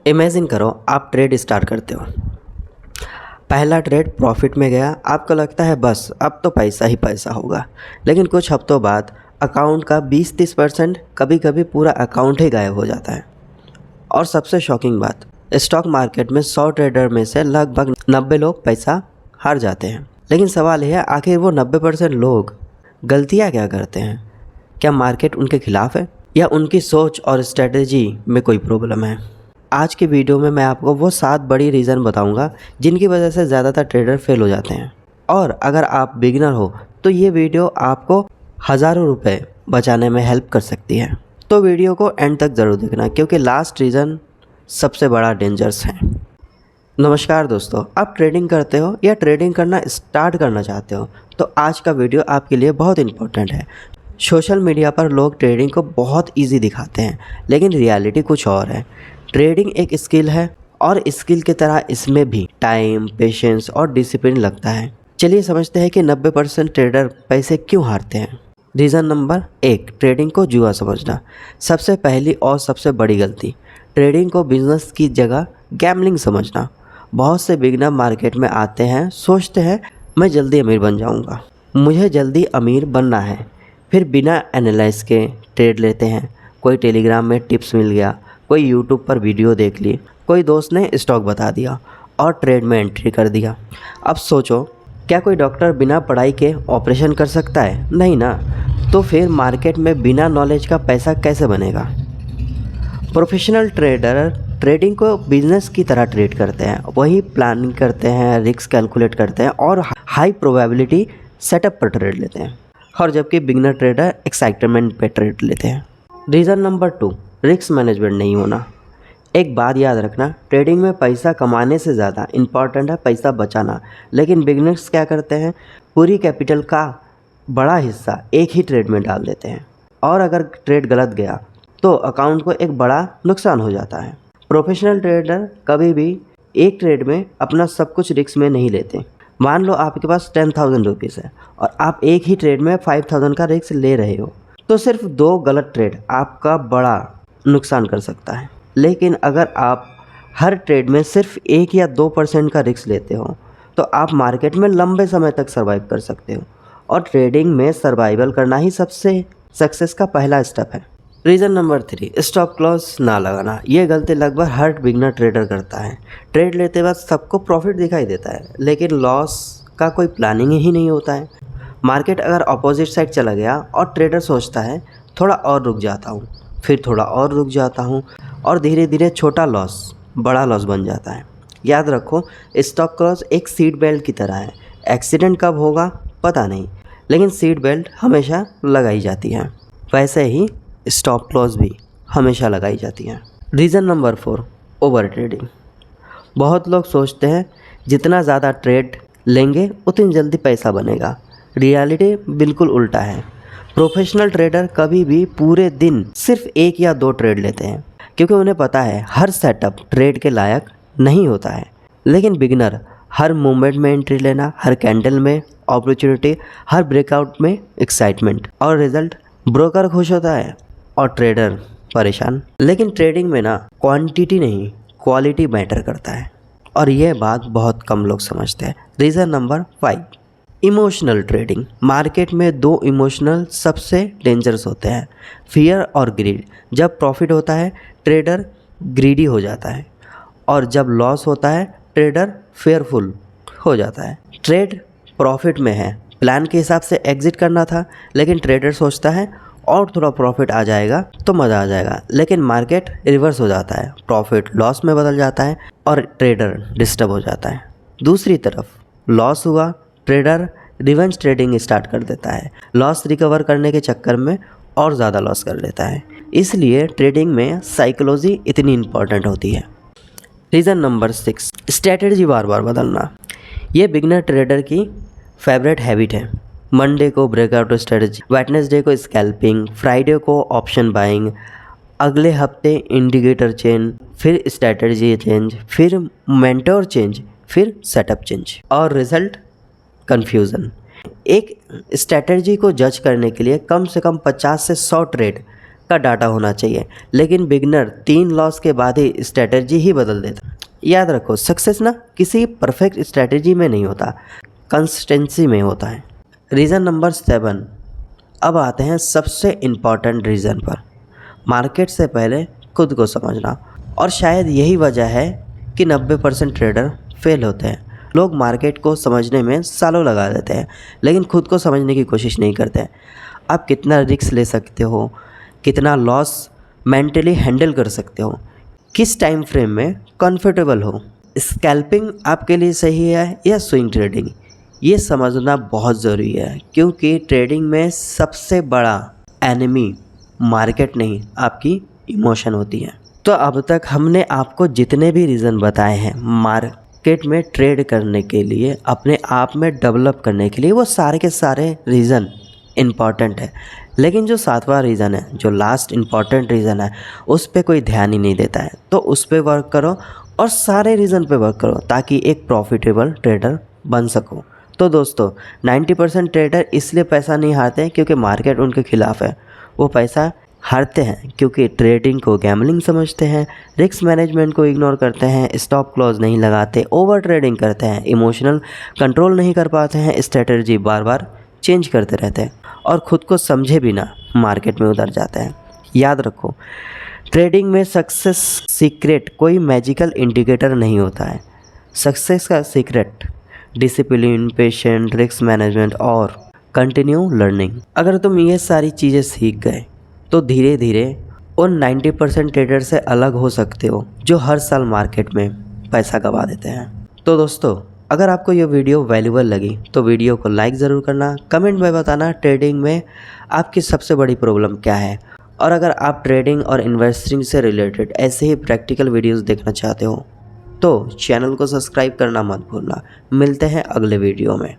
Imagine करो आप trade start करते हो। पहला ट्रेड प्रॉफिट में गया, आपको लगता है बस अब तो पैसा ही पैसा होगा। लेकिन कुछ हफ्तों बाद अकाउंट का 20-30%, कभी कभी पूरा अकाउंट ही गायब हो जाता है। और सबसे शॉकिंग बात, स्टॉक मार्केट में 100 ट्रेडर में से लगभग 90 लोग पैसा हार जाते हैं। लेकिन सवाल यह है, आखिर वो 90% लोग गलतियाँ क्या करते हैं? क्या मार्केट उनके खिलाफ है या उनकी सोच और स्ट्रेटजी में कोई प्रॉब्लम है? आज की वीडियो में मैं आपको वो 7 बड़ी रीज़न बताऊंगा जिनकी वजह से ज़्यादातर ट्रेडर फेल हो जाते हैं। और अगर आप बिगिनर हो तो ये वीडियो आपको हज़ारों रुपए बचाने में हेल्प कर सकती है। तो वीडियो को एंड तक ज़रूर देखना, क्योंकि लास्ट रीज़न सबसे बड़ा डेंजर्स है। नमस्कार दोस्तों, आप ट्रेडिंग करते हो या ट्रेडिंग करना स्टार्ट करना चाहते हो तो आज का वीडियो आपके लिए बहुत इंपॉर्टेंट है। सोशल मीडिया पर लोग ट्रेडिंग को बहुत इजी दिखाते हैं, लेकिन रियलिटी कुछ और है। ट्रेडिंग एक स्किल है और स्किल की तरह इसमें भी टाइम, पेशेंस और डिसिप्लिन लगता है। चलिए समझते हैं कि 90% ट्रेडर पैसे क्यों हारते हैं। रीज़न नंबर 1, ट्रेडिंग को जुआ समझना। सबसे पहली और सबसे बड़ी गलती, ट्रेडिंग को बिजनेस की जगह गैम्बलिंग समझना। बहुत से बिगिनर मार्केट में आते हैं, सोचते हैं मैं जल्दी अमीर बन जाऊंगा, मुझे जल्दी अमीर बनना है। फिर बिना एनालाइज के ट्रेड लेते हैं। कोई टेलीग्राम में टिप्स मिल गया, कोई यूट्यूब पर वीडियो देख ली, कोई दोस्त ने स्टॉक बता दिया और ट्रेड में एंट्री कर दिया। अब सोचो, क्या कोई डॉक्टर बिना पढ़ाई के ऑपरेशन कर सकता है? नहीं ना। तो फिर मार्केट में बिना नॉलेज का पैसा कैसे बनेगा? प्रोफेशनल ट्रेडर ट्रेडिंग को बिजनेस की तरह ट्रेड करते हैं, वही प्लानिंग करते हैं, रिस्क कैलकुलेट करते हैं और हाई प्रोबेबिलिटी सेटअप पर ट्रेड लेते हैं। और जबकि बिगिनर ट्रेडर एक्साइटमेंट पे ट्रेड लेते हैं। रीज़न नंबर 2, रिस्क मैनेजमेंट नहीं होना। एक बात याद रखना, ट्रेडिंग में पैसा कमाने से ज़्यादा इम्पॉर्टेंट है पैसा बचाना। लेकिन बिगिनर्स क्या करते हैं, पूरी कैपिटल का बड़ा हिस्सा एक ही ट्रेड में डाल देते हैं और अगर ट्रेड गलत गया तो अकाउंट को एक बड़ा नुकसान हो जाता है। प्रोफेशनल ट्रेडर कभी भी एक ट्रेड में अपना सब कुछ रिस्क में नहीं लेते। मान लो आपके पास 10,000 रुपीज़ है और आप एक ही ट्रेड में 5,000 का रिस्क ले रहे हो, तो सिर्फ 2 गलत ट्रेड आपका बड़ा नुकसान कर सकता है। लेकिन अगर आप हर ट्रेड में सिर्फ 1 या 2% का रिस्क लेते हो तो आप मार्केट में लंबे समय तक सर्वाइव कर सकते हो। और ट्रेडिंग में सर्वाइवल करना ही सबसे सक्सेस का पहला स्टेप है। रीज़न नंबर 3, स्टॉप लॉस ना लगाना। ये गलती लगभग हर बिगिनर ट्रेडर करता है। ट्रेड लेते वक्त सबको प्रॉफिट दिखाई देता है, लेकिन लॉस का कोई प्लानिंग ही नहीं होता है। मार्केट अगर अपोजिट साइड चला गया और ट्रेडर सोचता है थोड़ा और रुक जाता हूँ, फिर थोड़ा और रुक जाता हूँ और धीरे धीरे छोटा लॉस बड़ा लॉस बन जाता है। याद रखो, स्टॉप लॉस एक सीट बेल्ट की तरह है। एक्सीडेंट कब होगा पता नहीं, लेकिन सीट बेल्ट हमेशा लगाई जाती है। वैसे ही स्टॉप लॉस भी हमेशा लगाई जाती है। Reason number 4, over trading. बहुत लोग सोचते हैं जितना ज़्यादा ट्रेड लेंगे उतनी जल्दी पैसा बनेगा। रियलिटी बिल्कुल उल्टा है। प्रोफेशनल ट्रेडर कभी भी पूरे दिन सिर्फ 1 या 2 ट्रेड लेते हैं, क्योंकि उन्हें पता है हर सेटअप ट्रेड के लायक नहीं होता है। लेकिन बिगिनर हर मूवमेंट में एंट्री लेना, हर कैंडल में अपॉर्चुनिटी, हर ब्रेकआउट में एक्साइटमेंट, और रिजल्ट ब्रोकर खुश होता है और ट्रेडर परेशान। लेकिन ट्रेडिंग में ना क्वांटिटी नहीं क्वालिटी मैटर करता है, और यह बात बहुत कम लोग समझते हैं। Reason number 5, emotional trading. Market में 2 इमोशनल सबसे डेंजरस होते हैं, फियर और ग्रीड। जब प्रॉफिट होता है ट्रेडर ग्रीडी हो जाता है, और जब लॉस होता है ट्रेडर फेयरफुल हो जाता है। ट्रेड प्रॉफिट में है, प्लान के हिसाब से एग्जिट करना था, लेकिन ट्रेडर सोचता है और थोड़ा प्रॉफिट आ जाएगा तो मज़ा आ जाएगा। लेकिन मार्केट रिवर्स हो जाता है, प्रॉफिट लॉस में बदल जाता है और ट्रेडर डिस्टर्ब हो जाता है। दूसरी तरफ लॉस हुआ, ट्रेडर रिवेंज ट्रेडिंग स्टार्ट कर देता है, लॉस रिकवर करने के चक्कर में और ज़्यादा लॉस कर लेता है। इसलिए ट्रेडिंग में साइकोलॉजी इतनी इम्पॉर्टेंट होती है। रीज़न नंबर 6, स्ट्रैटेजी बार बार बदलना। ये बिगिनर ट्रेडर की फेवरेट हैबिट है। मंडे को ब्रेकआउट स्ट्रेटजी, वेडनेसडे को स्कैल्पिंग, फ्राइडे को ऑप्शन बाइंग, अगले हफ्ते इंडिकेटर चेंज, फिर स्ट्रैटेजी चेंज, फिर मेंटोर चेंज, फिर सेटअप चेंज, और रिजल्ट कन्फ्यूज़न। एक स्ट्रैटेजी को जज करने के लिए कम से कम 50 से 100 ट्रेड का डाटा होना चाहिए, लेकिन बिगनर 3 लॉस के बाद ही स्ट्रैटेजी ही बदल देता। याद रखो, सक्सेस ना किसी परफेक्ट स्ट्रैटेजी में नहीं होता, कंसिस्टेंसी में होता है। रीज़न नंबर 7, अब आते हैं सबसे इम्पॉर्टेंट रीज़न पर, मार्केट से पहले खुद को समझना। और शायद यही वजह है कि 90% ट्रेडर फेल होते हैं। लोग मार्केट को समझने में सालों लगा देते हैं, लेकिन खुद को समझने की कोशिश नहीं करते हैं। आप कितना रिस्क ले सकते हो, कितना लॉस मेंटली हैंडल कर सकते हो, किस टाइम फ्रेम में कंफर्टेबल हो, स्कैल्पिंग आपके लिए सही है या स्विंग ट्रेडिंग, ये समझना बहुत ज़रूरी है। क्योंकि ट्रेडिंग में सबसे बड़ा एनिमी मार्केट नहीं, आपकी इमोशन होती है। तो अब तक हमने आपको जितने भी रीज़न बताए हैं मार्केट में ट्रेड करने के लिए, अपने आप में डेवलप करने के लिए, वो सारे के सारे रीज़न इम्पॉर्टेंट है। लेकिन जो 7वां रीज़न है, जो लास्ट इम्पॉर्टेंट रीज़न है, उस पर कोई ध्यान ही नहीं देता है। तो उस पर वर्क करो और सारे रीज़न पे वर्क करो ताकि एक प्रॉफिटेबल ट्रेडर बन सको। तो दोस्तों, 90% ट्रेडर इसलिए पैसा नहीं हारते क्योंकि मार्केट उनके खिलाफ है। वो पैसा हारते हैं क्योंकि ट्रेडिंग को गैम्बलिंग समझते हैं, रिस्क मैनेजमेंट को इग्नोर करते हैं, स्टॉप क्लॉज नहीं लगाते, ओवर ट्रेडिंग करते हैं, इमोशनल कंट्रोल नहीं कर पाते हैं, स्ट्रेटजी बार बार चेंज करते रहते हैं और ख़ुद को समझे बिना मार्केट में उतर जाते हैं। याद रखो, ट्रेडिंग में सक्सेस सीक्रेट कोई मैजिकल इंडिकेटर नहीं होता है। सक्सेस का secret discipline, patient, risk management और कंटिन्यू लर्निंग। अगर तुम ये सारी चीज़ें सीख गए तो धीरे धीरे उन 90% ट्रेडर से अलग हो सकते हो जो हर साल मार्केट में पैसा गंवा देते हैं। तो दोस्तों, अगर आपको ये वीडियो वैल्यूबल लगी तो वीडियो को लाइक ज़रूर करना, कमेंट में बताना ट्रेडिंग में आपकी सबसे बड़ी प्रॉब्लम क्या है। और अगर आप ट्रेडिंग और इन्वेस्टिंग से रिलेटेड ऐसे ही प्रैक्टिकल वीडियोस देखना चाहते हो तो चैनल को सब्सक्राइब करना मत भूलना। मिलते हैं अगले वीडियो में।